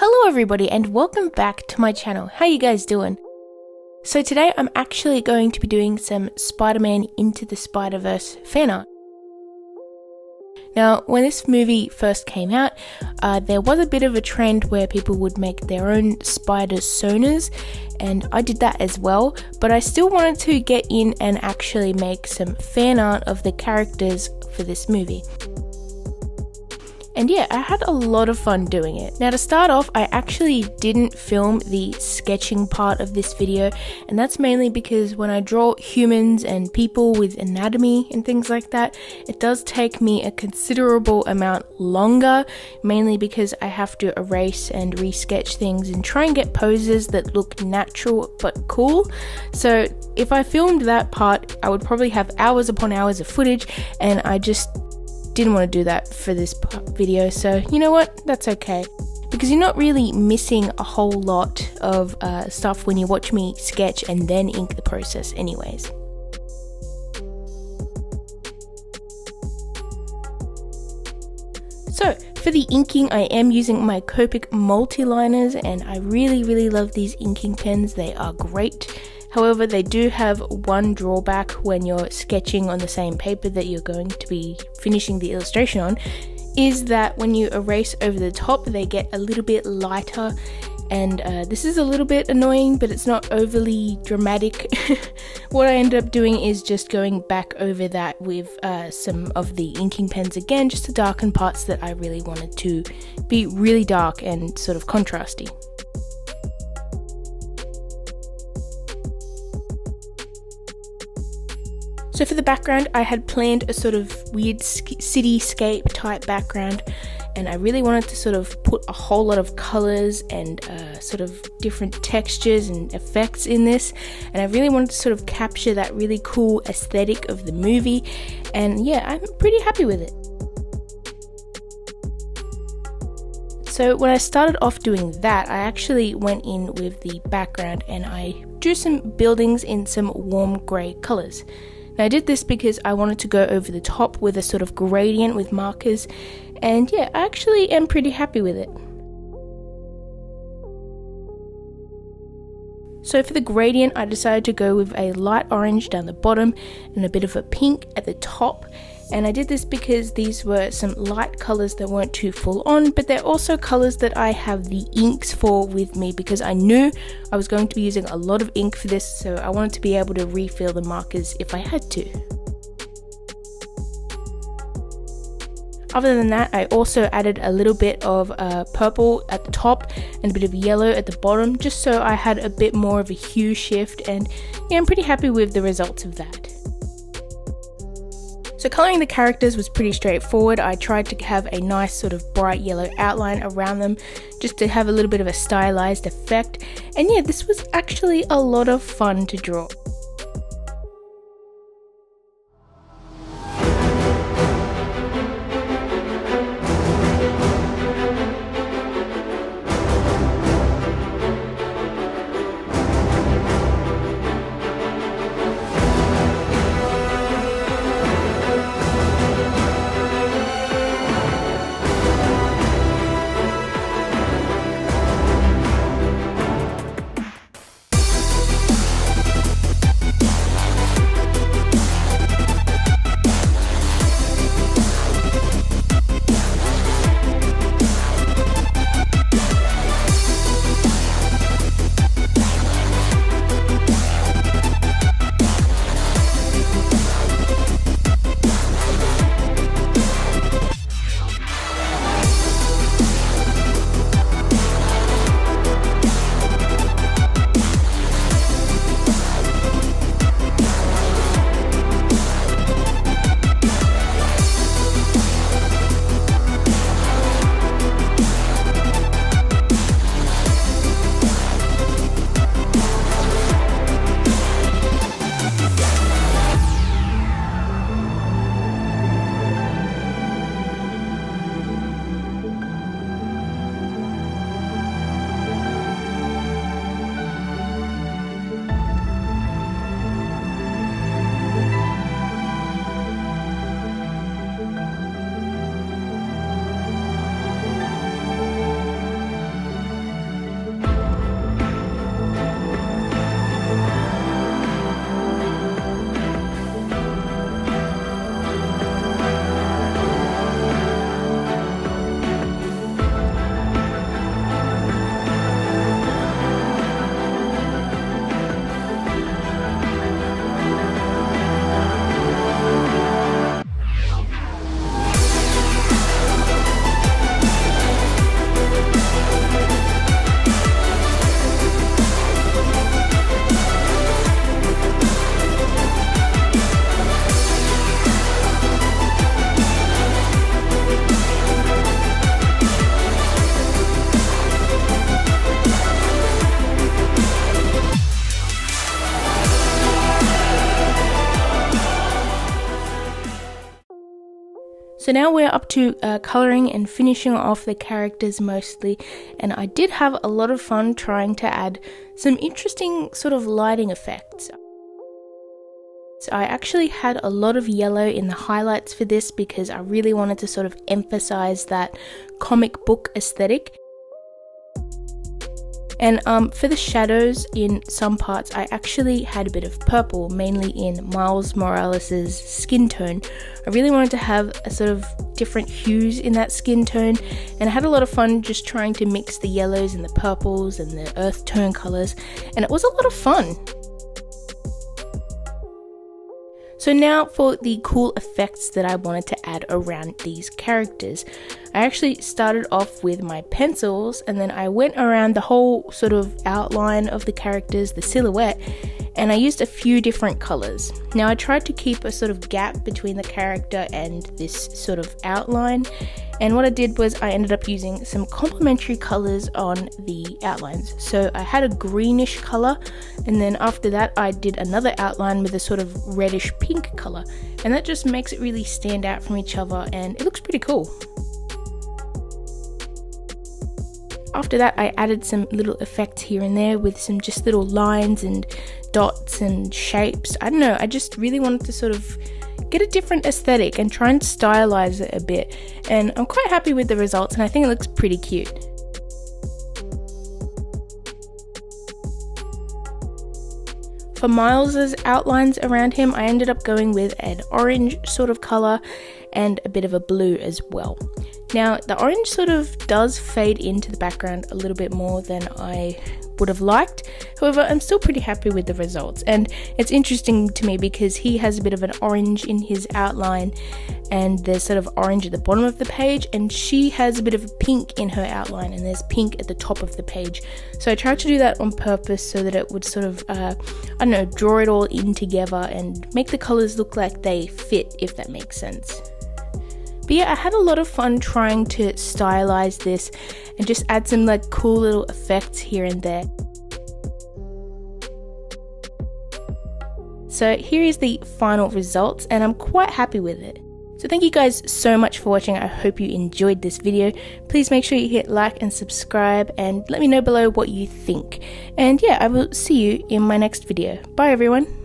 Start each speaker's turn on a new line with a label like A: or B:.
A: Hello everybody and welcome back to my channel. How you guys doing? So today I'm actually going to be doing some Spider-Man Into the Spiderverse fan art. Now, when this movie first came out, there was a bit of a trend where people would make their own spider-sonas, and I did that as well, but I still wanted to get in and actually make some fan art of the characters for this movie. And yeah, I had a lot of fun doing it. Now to start off, I actually didn't film the sketching part of this video, and that's mainly because when I draw humans and people with anatomy and things like that, it does take me a considerable amount longer, mainly because I have to erase and resketch things and try and get poses that look natural but cool. So if I filmed that part, I would probably have hours upon hours of footage, and I just didn't want to do that for this video, so you know what, that's okay, because you're not really missing a whole lot of stuff when you watch me sketch and then ink the process anyways. So for the inking, I am using my COPIC multi-liners, and I really love these inking pens. They are great. However, they do have one drawback when you're sketching on the same paper that you're going to be finishing the illustration on, is that when you erase over the top, they get a little bit lighter, and this is a little bit annoying, but it's not overly dramatic. What I ended up doing is just going back over that with some of the inking pens again, just to darken parts that I really wanted to be really dark and sort of contrasty. So for the background, I had planned a sort of weird cityscape type background, and I really wanted to sort of put a whole lot of colors and sort of different textures and effects in this, and I really wanted to sort of capture that really cool aesthetic of the movie, and yeah, I'm pretty happy with it. So when I started off doing that, I actually went in with the background and I drew some buildings in some warm grey colors. Now, I did this because I wanted to go over the top with a sort of gradient with markers, and yeah, I actually am pretty happy with it. So for the gradient, I decided to go with a light orange down the bottom and a bit of a pink at the top. And I did this because these were some light colors that weren't too full on, but they're also colors that I have the inks for with me, because I knew I was going to be using a lot of ink for this, so I wanted to be able to refill the markers if I had to. Other than that, I also added a little bit of purple at the top and a bit of yellow at the bottom, just so I had a bit more of a hue shift, and yeah, I'm pretty happy with the results of that. So colouring the characters was pretty straightforward. I tried to have a nice sort of bright yellow outline around them, just to have a little bit of a stylized effect, and yeah, this was actually a lot of fun to draw. So now we're up to colouring and finishing off the characters mostly, and I did have a lot of fun trying to add some interesting sort of lighting effects. So I actually had a lot of yellow in the highlights for this because I really wanted to sort of emphasize that comic book aesthetic. And for the shadows in some parts, I actually had a bit of purple, mainly in Miles Morales' skin tone. I really wanted to have a sort of different hues in that skin tone, and I had a lot of fun just trying to mix the yellows and the purples and the earth tone colors, and it was a lot of fun. So now for the cool effects that I wanted to add around these characters. I actually started off with my pencils, and then I went around the whole sort of outline of the characters, the silhouette, and I used a few different colors. Now I tried to keep a sort of gap between the character and this sort of outline, and what I did was I ended up using some complementary colors on the outlines. So I had a greenish color, and then after that I did another outline with a sort of reddish pink color, and that just makes it really stand out from each other, and it looks pretty cool. After that, I added some little effects here and there with some just little lines and dots and shapes. I don't know, I just really wanted to sort of get a different aesthetic and try and stylize it a bit. And I'm quite happy with the results, and I think it looks pretty cute. For Miles's outlines around him, I ended up going with an orange sort of color and a bit of a blue as well. Now, the orange sort of does fade into the background a little bit more than I would have liked. However, I'm still pretty happy with the results, and it's interesting to me because he has a bit of an orange in his outline, and there's sort of orange at the bottom of the page, and she has a bit of a pink in her outline, and there's pink at the top of the page. So I tried to do that on purpose so that it would sort of, draw it all in together and make the colors look like they fit, if that makes sense. But yeah, I had a lot of fun trying to stylize this and just add some like cool little effects here and there. So here is the final results, and I'm quite happy with it. So thank you guys so much for watching. I hope you enjoyed this video. Please make sure you hit like and subscribe, and let me know below what you think. And yeah, I will see you in my next video. Bye everyone.